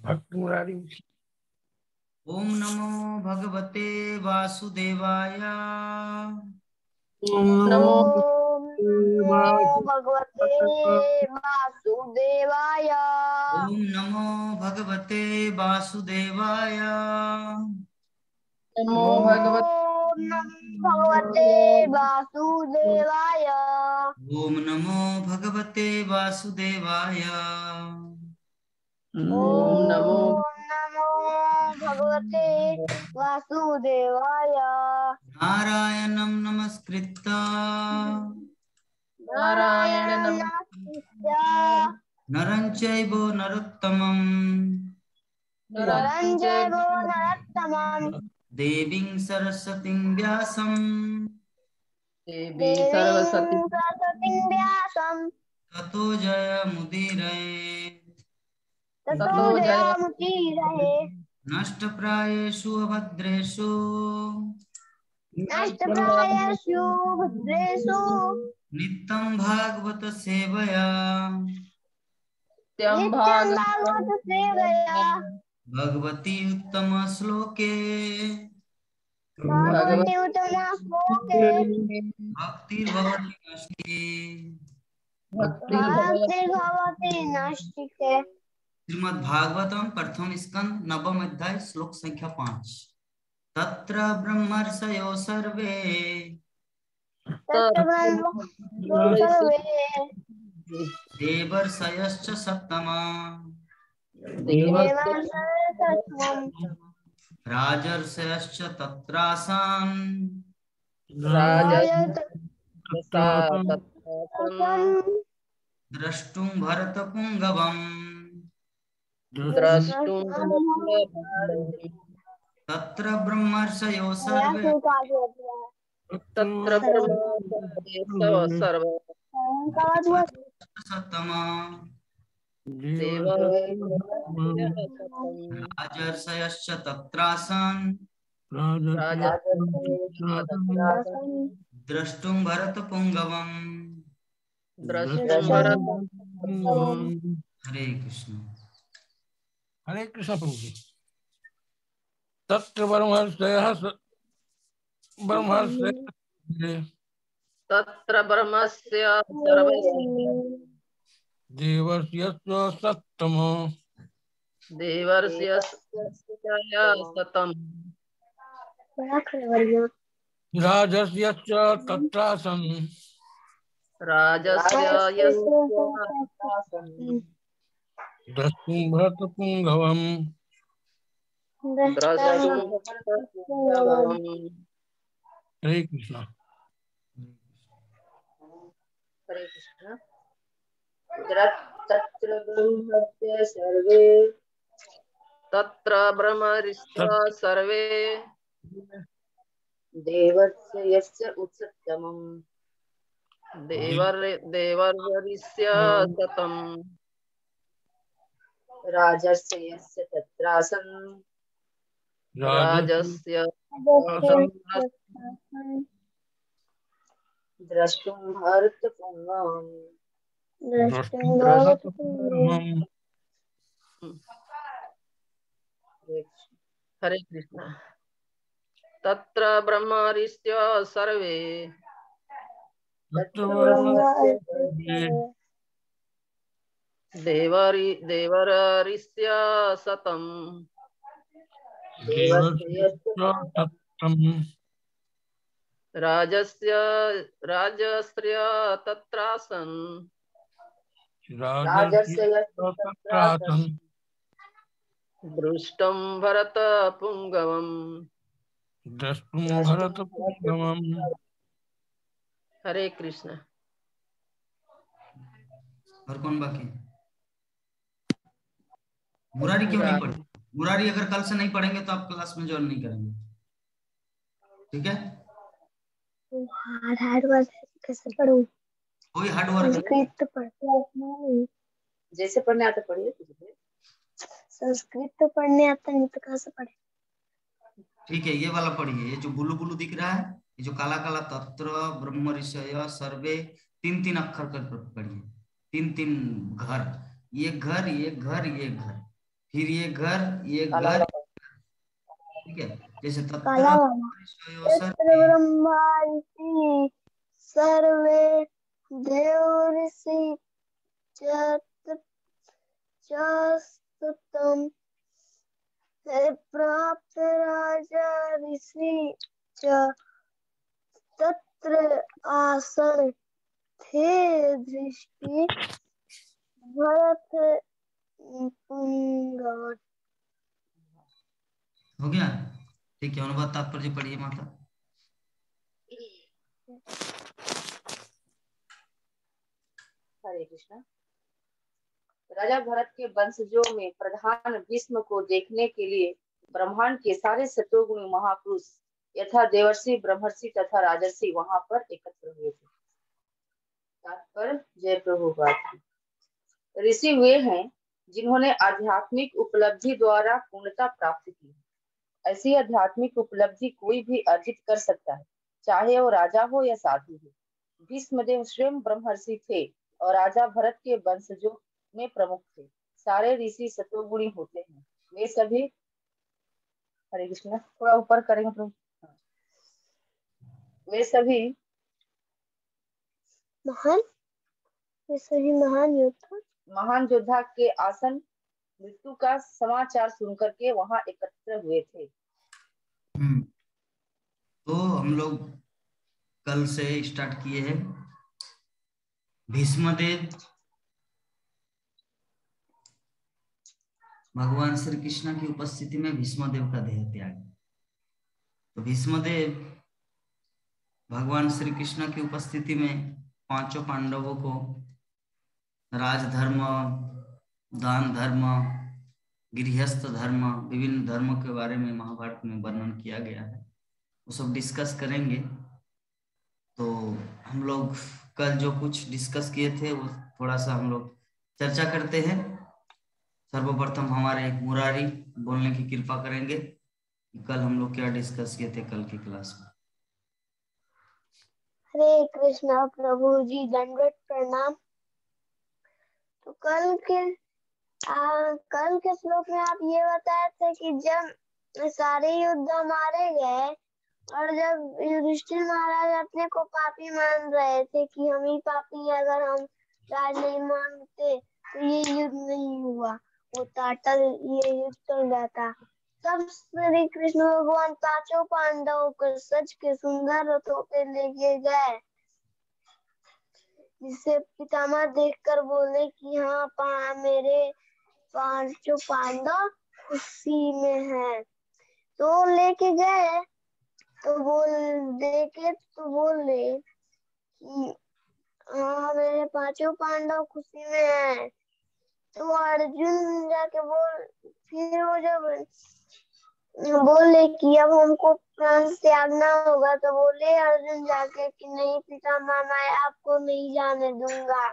भक्त मुरारी। ओम नमो भगवते वासुदेवाय। ओम नमो भगवते वासुदेवाय। ओम नमो भगवते वासुदेवाय। नमो भगवते वासुदेवाय। ओम नमो भगवते वासुदेवाय। ओम नमो भगवते वासुदेवाय। नारायणं नमस्कृत्य नारायणं नमस्कृत्य नरं चैव नरोत्तमं नरं चैव नरोत्तमं देवीं सरस्वतीं व्यासं देवीं सरस्वतीं व्यासं ततो जयमुदीरये। ततो जयमुदीरये। नष्टप्रायेषु अभद्रेषु नष्टप्रायेषु भद्रेषु नित्यं भागवत सेवया नित्यं भागवत सेवया भगवती उत्तम श्लोके भगवती उत्तम श्लोके भक्तिर्भवति नष्टे। भक्तिर्भवति नैष्ठिके। श्रीमद् भागवतम प्रथम स्कंद नवम अध्याय श्लोक संख्या 5। तत्र ब्रह्मर्षयो सर्वे देवर्षयश्च सप्तमा राजर्षयश्च तत्रासन् द्रष्टुं भरतपुङ्गवम्। तत्र ब्रह्मर्षयो सर्वे सप्तमा राजर्षयश्च तत्रासन् द्रष्टुं भरतपुङ्गवम्। हरे कृष्ण। हरे कृष्ण प्रभु जी। तत्र ब्रह्मर्षयः तत्र ब्रह्मस्य सर्वस्य देवर्षयश्च सप्तमो शतम् राजर्षयश्च तत्रासन् द्रष्टुं भरतपुङ्गवम्। हरे कृष्ण। हरे कृष्ण। तत्र ब्रह्मर्षयः सर्वे तत्र ब्रह्मर्षयः सर्वे देवर्षयश्च उत्सत्तमम् देवर्षयस्य शतम् राजर्षयश्च तत्रासन् राजस्य द्रष्टुं भरतपुङ्गवम्। हरे कृष्ण। तत्र ब्रह्मर्षयः सर्वे देवर्षयस्य शतम् राजस्य तत्रासन् दृष्टं भरतपुङ्गवम्। हरे कृष्ण। और कौन बाकी? मुरारी क्यों नहीं पढ़े? मुरारी अगर कल से नहीं पढ़ेंगे तो आप क्लास में ज्वाइन नहीं करेंगे, ठीक है? हार्ड वर्क कैसे पढ़ूं? कोई हार्ड वर्क संस्कृत तो पढ़ते हैं, जैसे पढ़ने आता पढ़िए। संस्कृत तो पढ़ने आता नहीं तो कहाँ से पढ़े? ठीक है, ये वाला पढ़िए। ये जो ब्लू ब्लू दिख रहा है, ये जो काला काला, तत्र ब्रह्मर्षयः सर्वे, 3-3 अक्षर कर पढ़िए। 3-3 घर, ये घर, ये घर, ये घर। फिर ये काला घर, वाला। ठीक है। जैसे काला वाला। तत्र ब्रह्मा ऋषि सर्वे देव ऋषि चतुर्थम प्राप्त राजा ऋषि च तत्र आसन थे दृष्टि भरत पुंगव। हो गया, ठीक है। अनुवाद तात्पर्य पढ़िए माता। हरे कृष्णा। राजा भरत के वंशजों में प्रधान भीष्म को देखने के लिए ब्रह्मांड के सारे सतोगुणी महापुरुष यथा देवर्षि, ब्रह्मर्षि तथा राजर्षि वहां पर एकत्र हुए थे। तात्पर्य जय प्रभुपाद। ऋषि वे हैं जिन्होंने आध्यात्मिक उपलब्धि द्वारा पूर्णता प्राप्त की। ऐसी आध्यात्मिक उपलब्धि कोई भी अर्जित कर सकता है, चाहे वो राजा हो या साधु हो। भीष्मदेव स्वयं ब्रह्मर्षि थे और राजा भरत के वंशजों में प्रमुख थे। सारे ऋषि सतोगुणी होते हैं। वे सभी, हरे कृष्णा, थोड़ा ऊपर करेंगे प्रभु। वे सभी महान योद्धा के आसन मृत्यु का समाचार सुनकर के वहां एकत्र हुए थे। तो हम लोग कल से स्टार्ट किए हैं भीष्मदेव भगवान श्री कृष्ण की उपस्थिति में भीष्मदेव का देह त्याग। तो भीष्मदेव भगवान श्री कृष्ण की उपस्थिति में पांचों पांडवों को राजधर्म, दान धर्म, गृहस्थ धर्म, विभिन्न धर्मों के बारे में महाभारत में वर्णन किया गया है। वो सब डिस्कस करेंगे। तो हम लोग कल जो कुछ डिस्कस किए थे वो थोड़ा सा हम लोग चर्चा करते हैं। सर्वप्रथम हमारे मुरारी बोलने की कृपा करेंगे कि कल हम लोग क्या डिस्कस किए थे कल की क्लास में। हरे कृष्णा प्रभु जी, दंडवत प्रणाम। तो कल के श्लोक में आप ये बताए थे कि जब सारे योद्धा मारे गए और जब युधिष्ठिर महाराज अपने को पापी मान रहे थे कि हम ही पापी, अगर हम राज नहीं मानते तो ये युद्ध नहीं हुआ होता, ये युद्ध चल जाता। तब श्री कृष्ण भगवान पांचों पांडवों को सच के सुंदर रथों पे लेके गए, जिसे पितामह देखकर बोले कि हाँ मेरे पांचों पांडव खुशी में हैं। तो लेके गए तो बोले कि हाँ मेरे पांचों पांडव खुशी में हैं। तो अर्जुन जाके फिर वो जब बोले कि अब हमको प्राण त्यागना होगा, तो बोले अर्जुन जाके कि नहीं पितामह, मैं आपको नहीं जाने दूंगा।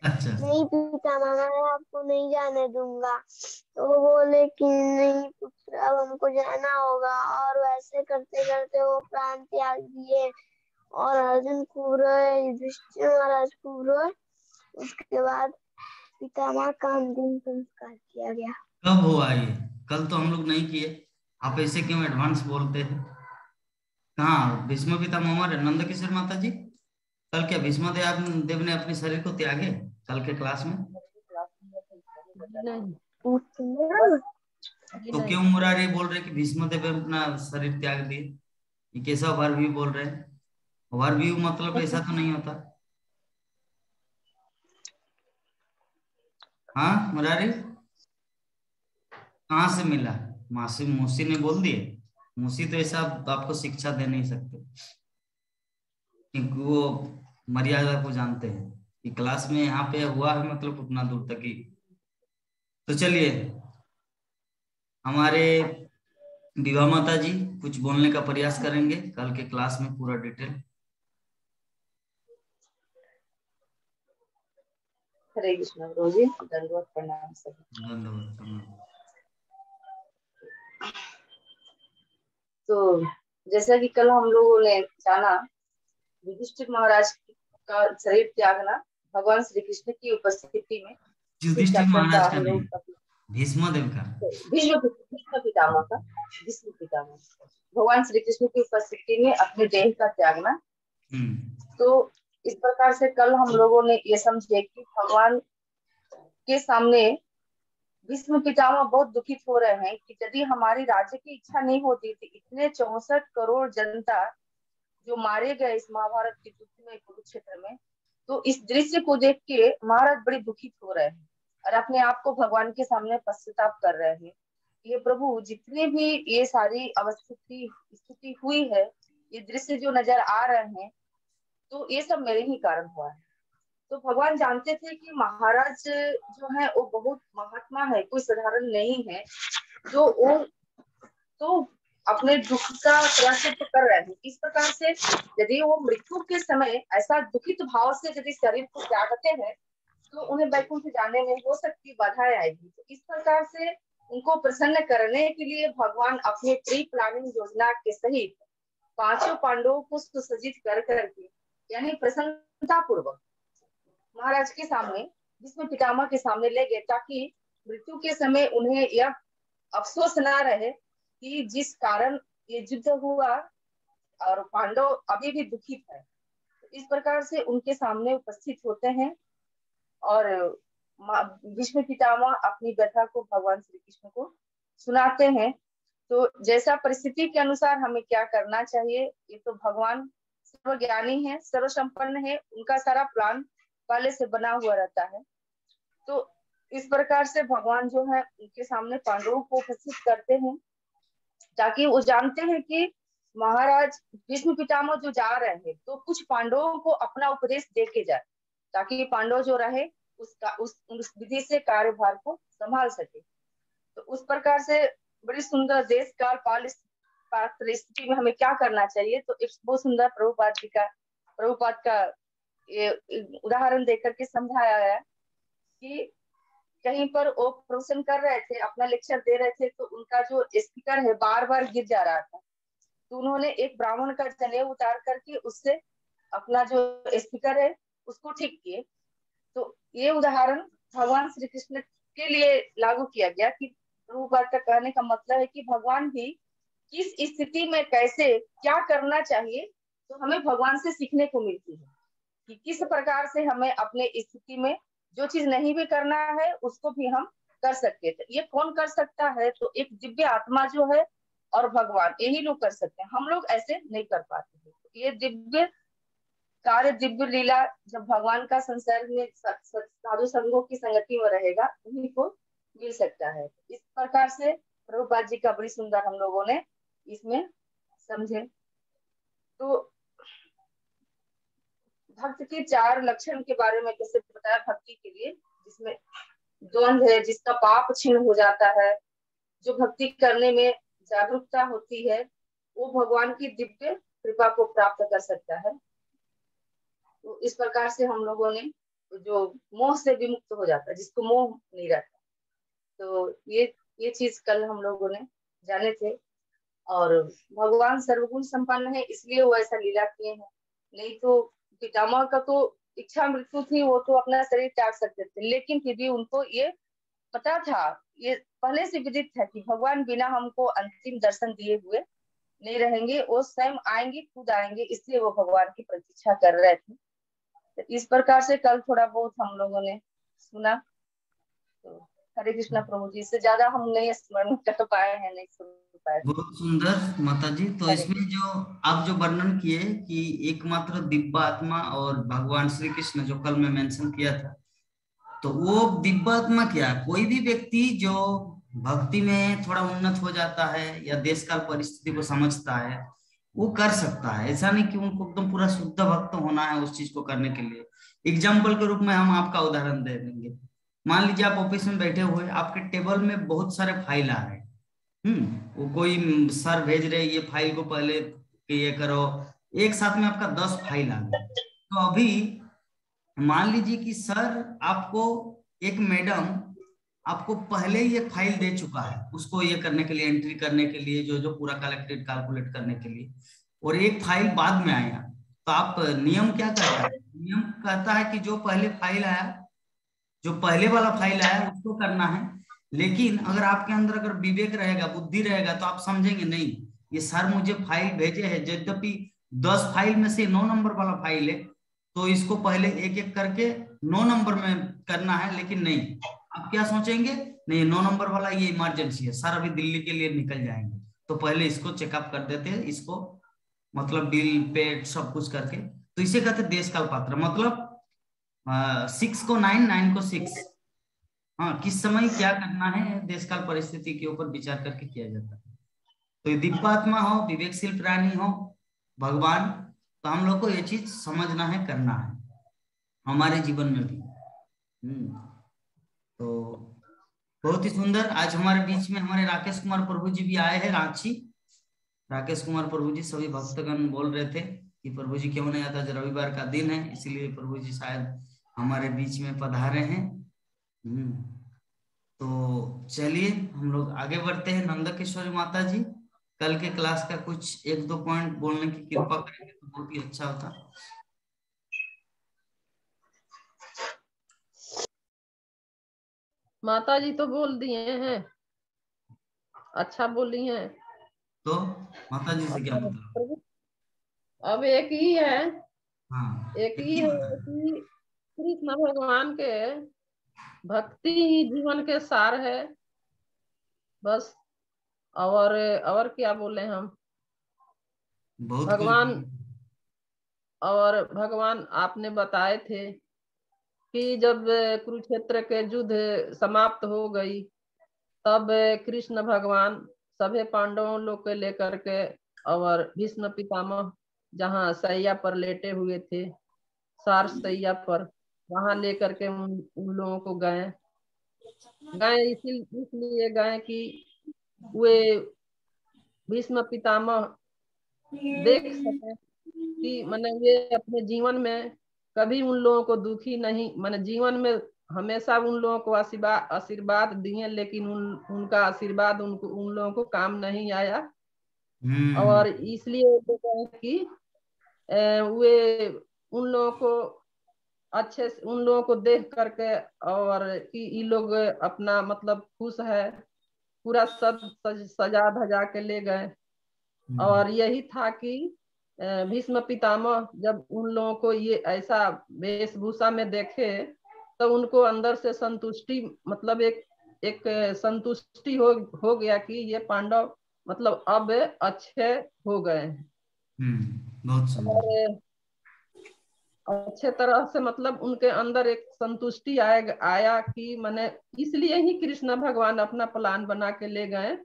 अच्छा। नहीं पितामह, मैं आपको नहीं जाने दूंगा। तो वो बोले कि नहीं पुत्र, अब हमको जाना होगा। और वैसे करते करते वो प्राण त्याग दिए और अर्जुन खूब रोए, युधिष्ठिर महाराज खूब रोए। उसके बाद पितामह का अंतिम संस्कार किया गया। कब हुआ ये? कल तो हम लोग नहीं किए। आप ऐसे क्यों एडवांस बोलते हैं? कहाँ भीष्म पितामह मरे? नंद किशोर माता जी, कल क्या भीष्म देव ने अपने शरीर को त्यागे कल के क्लास में? तो क्यों मुरारी बोल रहे कि भीष्म देव अपना शरीर त्याग दिए? ये कैसा ओवरव्यू बोल रहे हैं? ओवरव्यू मतलब ऐसा तो नहीं होता। हाँ मुरारी, कहाँ से मिला? मौसी ने बोल दिए? मौसी तो ऐसा आपको शिक्षा दे नहीं सकते, क्योंकि वो मर्यादा को जानते हैं कि क्लास में यहाँ पे हुआ है मतलब उतना दूर तक ही। तो चलिए, हमारे विभा माता जी कुछ बोलने का प्रयास करेंगे कल के क्लास में पूरा डिटेल। हरे कृष्ण गुरु जी, दंडवत प्रणाम सभी। धन्यवाद प्रणाम। तो जैसा कि कल हम लोगों ने जाना, युधिष्ठिर महाराज का शरीर त्यागना भगवान श्री कृष्ण की उपस्थिति में, इसी युधिष्ठिर चैप्टर का महाराज का हम नहीं, लोग भीष्मदेव का, भीष्म पितामह का, भीष्म पितामह भगवान श्री कृष्ण की उपस्थिति में अपने देह का त्यागना। तो इस प्रकार से कल हम लोगों ने ये समझे कि भगवान के सामने भीष्म पितामह बहुत दुखित हो रहे हैं कि यदि हमारी राज्य की इच्छा नहीं होती थी, इतने 64 करोड़ जनता जो मारे गए इस महाभारत के युद्ध में, कुरुक्षेत्र में, तो इस दृश्य को देख के महाराज बड़े दुखित हो रहे हैं और अपने आप को भगवान के सामने पश्चाताप कर रहे हैं। ये प्रभु, जितने भी ये सारी स्थिति हुई है, ये दृश्य जो नजर आ रहे हैं, तो ये सब मेरे ही कारण हुआ है। तो भगवान जानते थे कि महाराज जो है वो बहुत महात्मा है, कोई साधारण नहीं है, जो वो तो अपने दुख का प्रायश्चित कर रहे हैं। इस प्रकार से यदि वो मृत्यु के समय ऐसा दुखित भाव से यदि शरीर को त्यागते हैं, तो उन्हें वैकुंठ जाने में हो सकती बाधाएं आएगी। तो इस प्रकार से उनको प्रसन्न करने के लिए भगवान अपने प्री प्लानिंग योजना के सहित 5 पांडवों को सुसज्जित कर करके, यानी प्रसन्नता पूर्वक महाराज के सामने, भीष्म पितामह के सामने ले गए, ताकि मृत्यु के समय उन्हें यह अफसोस ना रहे कि जिस कारण ये युद्ध हुआ और पांडव अभी भी दुखित है। तो इस प्रकार से उनके सामने उपस्थित होते हैं और भीष्म पितामह अपनी व्यथा को भगवान श्री कृष्ण को सुनाते हैं। तो जैसा परिस्थिति के अनुसार हमें क्या करना चाहिए, ये तो भगवान सर्वज्ञानी है, सर्वसंपन्न है, उनका सारा प्लान पहले से बना हुआ रहता है। तो इस प्रकार से भगवान जो है उनके सामने पांडवों को उपस्थित करते हैं, ताकि वो जानते हैं कि महाराज भीष्म पितामह जो जा रहे हैं, तो कुछ पांडवों को अपना उपदेश दे के जाए, ताकि पांडव जो रहे उस विधि से कार्यभार को संभाल सके। तो उस प्रकार से बड़ी सुंदर देश काल पाल स्थिति में हमें क्या करना चाहिए, तो एक बहुत सुंदर प्रभुपाद का ये उदाहरण देकर के समझाया है कि कहीं पर वो प्रवचन कर रहे थे, अपना लेक्चर दे रहे थे, तो उनका जो स्पीकर है बार बार गिर जा रहा था। तो उन्होंने एक ब्राह्मण का जनेऊ उतार करके उससे अपना जो स्पीकर है उसको ठीक किए। तो ये उदाहरण भगवान श्री कृष्ण के लिए लागू किया गया कि प्रभुपाद का कहने का मतलब है कि भगवान भी किस स्थिति में कैसे क्या करना चाहिए, तो हमें भगवान से सीखने को मिलती है कि किस प्रकार से हमें अपने स्थिति में जो चीज नहीं भी करना है उसको भी हम कर सकते थे। ये कौन कर सकता है, तो एक दिव्य आत्मा जो है और भगवान, यही लोग कर सकते हैं, हम लोग ऐसे नहीं कर पाते। ये दिव्य कार्य, दिव्य लीला जब भगवान का संसर्ग में साधु संगों की संगति में रहेगा, उन्हीं को मिल सकता है। इस प्रकार से प्रभुपाद जी का बड़ी सुंदर हम लोगों ने इसमें समझे। तो भक्त के 4 लक्षण के बारे में कैसे बताया भक्ति के लिए, जिसमें द्वंद्व है, जिसका पाप छीन हो जाता है, जो भक्ति करने में जागरूकता होती है, वो भगवान की दिव्य कृपा को प्राप्त कर सकता है। तो इस प्रकार से हम लोगों ने जो मोह से विमुक्त हो जाता है, जिसको मोह नहीं रहता, तो ये चीज कल हम लोगों ने जाने थे। और भगवान सर्वगुण संपन्न है, इसलिए वो ऐसा लीला किए हैं। नहीं तो पितामह का तो इच्छा मृत्यु थी, वो तो अपना शरीर त्याग सकते थे, लेकिन फिर भी उनको ये पता था, ये पहले से विदित है कि भगवान बिना हमको अंतिम दर्शन दिए हुए नहीं रहेंगे, वो स्वयं आएंगे, खुद आएंगे, इसलिए वो भगवान की प्रतीक्षा कर रहे थे। तो इस प्रकार से कल थोड़ा बहुत हम लोगों ने सुना। तो हरे कृष्णा प्रभु जी, इससे ज्यादा हम नहीं स्मरण कर पाए हैं, नहीं सुन पाए। बहुत सुंदर माता जी। तो इसमें जो आप जो वर्णन किए कि एकमात्र दिव्य आत्मा और भगवान श्री कृष्ण, जो कल मैं मेंशन किया था, तो वो दिव्य आत्मा क्या, कोई भी व्यक्ति जो भक्ति में थोड़ा उन्नत हो जाता है या देश काल परिस्थिति को समझता है, वो कर सकता है। ऐसा नहीं कि उनको एकदम पूरा शुद्ध भक्त होना है उस चीज को करने के लिए। एग्जाम्पल के रूप में हम आपका उदाहरण दे देंगे। मान लीजिए आप ऑफिस में बैठे हुए, आपके टेबल में बहुत सारे फाइल आ रहे हैं, वो कोई सर भेज रहे ये फाइल को पहले ये करो, एक साथ में आपका 10 फाइल आ गए। तो अभी मान लीजिए कि सर आपको, एक मैडम आपको पहले ये फाइल दे चुका है उसको ये करने के लिए, एंट्री करने के लिए, जो जो पूरा कलेक्टेड कैलकुलेट करने के लिए, और एक फाइल बाद में आया। तो आप नियम क्या कहता है, नियम कहता है कि जो पहले फाइल आया, जो पहले वाला फाइल आया उसको करना है, लेकिन अगर आपके अंदर अगर विवेक रहेगा, बुद्धि रहेगा, तो आप समझेंगे नहीं ये सर मुझे फाइल भेजे है, यद्यपि 10 फाइल में से 9 नंबर वाला फाइल है, तो इसको पहले एक एक करके 9 नंबर में करना है। लेकिन नहीं, आप क्या सोचेंगे, नहीं 9 नंबर वाला ये इमरजेंसी है, सर अभी दिल्ली के लिए निकल जाएंगे, तो पहले इसको चेकअप कर देते हैं, इसको मतलब बिल पे सब कुछ करके। तो इसे कहते हैं देश काल पात्र, मतलब 6 को 9, 9 को 6। हाँ, किस समय क्या करना है देश काल परिस्थिति के ऊपर विचार करके किया जाता है। तो ये दिव्यात्मा हो, विवेकशील प्राणी हो, भगवान, तो हम लोग को ये चीज समझना है, करना है हमारे जीवन में भी। तो बहुत ही सुंदर, आज हमारे बीच में हमारे राकेश कुमार प्रभु जी भी आए हैं, रांची। राकेश कुमार प्रभु जी, सभी भक्तगण बोल रहे थे कि प्रभु जी क्यों नहीं आता, आज रविवार का दिन है, इसीलिए प्रभु जी शायद हमारे बीच में पधारे हैं। तो चलिए हम लोग आगे बढ़ते हैं। नंदकिशोरी माता जी, कल के क्लास का कुछ 1-2 पॉइंट बोलने की कृपा करेंगे तो बहुत ही अच्छा होता। माता जी तो बोल दिए हैं, अच्छा बोली हैं। तो माता जी से क्या मतलब? अब एक ही है, हाँ, एक ही ही है बता। कि कृष्ण भगवान के भक्ति ही जीवन के सार है, बस। और क्या बोले हम, बहुत कुछ भगवान, और भगवान आपने बताए थे कि जब कुरुक्षेत्र के युद्ध समाप्त हो गई, तब कृष्ण भगवान सभी पांडवों लोग को लेकर के और भीष्म पितामह जहाँ सैया पर लेटे हुए थे, सार सैया पर, वहां लेकर के उन लोगों को गए इसलिए गए कि वे भीष्म पितामह देख सके कि माने वे अपने जीवन में कभी उन लोगों को दुखी नहीं, माने जीवन में हमेशा उन लोगों को आशीर्वाद दिए, लेकिन उनका आशीर्वाद उन लोगों को काम नहीं आया। और इसलिए वो कहे कि वे उन लोगों को अच्छे से, उन लोगों को देख करके, और कि ये लोग अपना मतलब खुश है, पूरा सजा धजा के ले गए। और यही था कि भीष्म पितामह जब उन लोगों को ये ऐसा वेशभूषा में देखे, तो उनको अंदर से संतुष्टि, मतलब एक संतुष्टि हो गया कि ये पांडव मतलब अब अच्छे हो गए हैं। बहुत सुंदर। और अच्छे तरह से मतलब उनके अंदर एक संतुष्टि आया कि माने इसलिए ही कृष्ण भगवान अपना प्लान बना के ले गए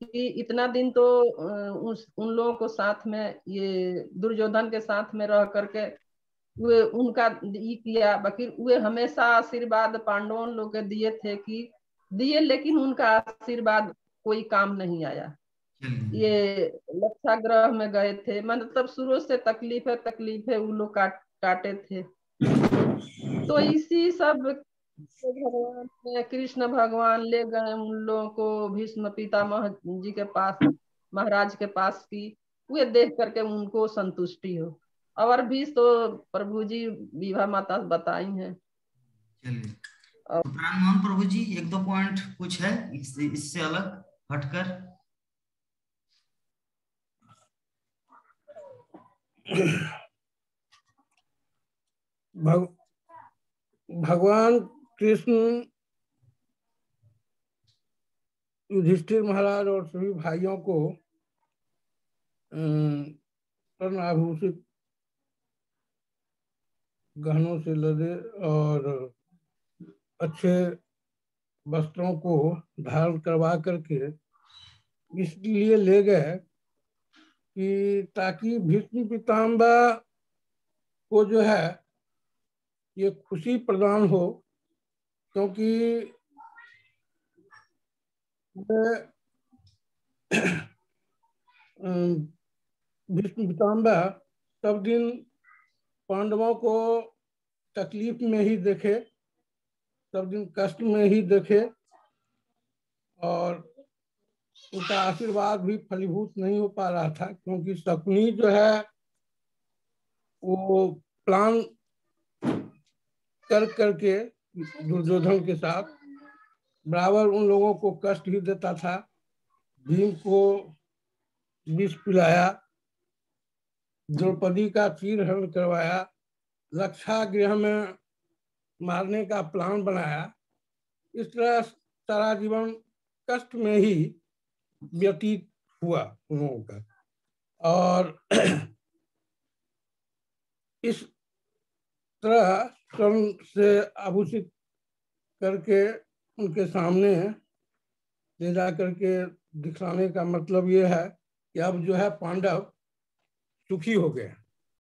कि इतना दिन तो उन लोगों को साथ में, ये दुर्योधन के साथ में रह करके वे उनका ये किया, बाकी वे हमेशा आशीर्वाद पांडवों लोग के दिए थे कि दिए, लेकिन उनका आशीर्वाद कोई काम नहीं आया। ये लक्षाग्रह में गए थे, मतलब शुरू से तकलीफ है उन लोग काटे थे। तो इसी सब भगवान कृष्ण भगवान ले गए उन लोगों को भीष्म पितामह जी के पास, महाराज के पास, की वे देख करके उनको संतुष्टि हो। और भी तो प्रभु जी विभा माता बताई हैं। चलिए, तो प्राणमोहन प्रभु जी 1-2 पॉइंट कुछ है इससे अलग हटकर? भगवान कृष्ण युधिष्ठिर महाराज और सभी भाइयों को स्वर्ण आभूषित गहनों से लदे और अच्छे वस्त्रों को धारण करवा करके इसलिए ले गए कि ताकि भीष्म पितामह को जो है ये खुशी प्रदान हो, क्योंकि भीष्म पितामह सब दिन पांडवों को तकलीफ में ही देखे, सब दिन कष्ट में ही देखे, और उनका आशीर्वाद भी फलीभूत नहीं हो पा रहा था, क्योंकि शकुनी जो है वो प्लान करके दुर्योधन के साथ बराबर उन लोगों को कष्ट ही देता था। भीम को विष पिलाया, द्रौपदी का चीरहरण करवाया, रक्षा गृह में मारने का प्लान बनाया। इस तरह सारा जीवन कष्ट में ही व्यतीत हुआ उन लोगों का। और इस तरह स्वर्ण से आभूषित करके उनके सामने ले जा करके दिखाने का मतलब ये है कि अब जो है पांडव सुखी हो गए।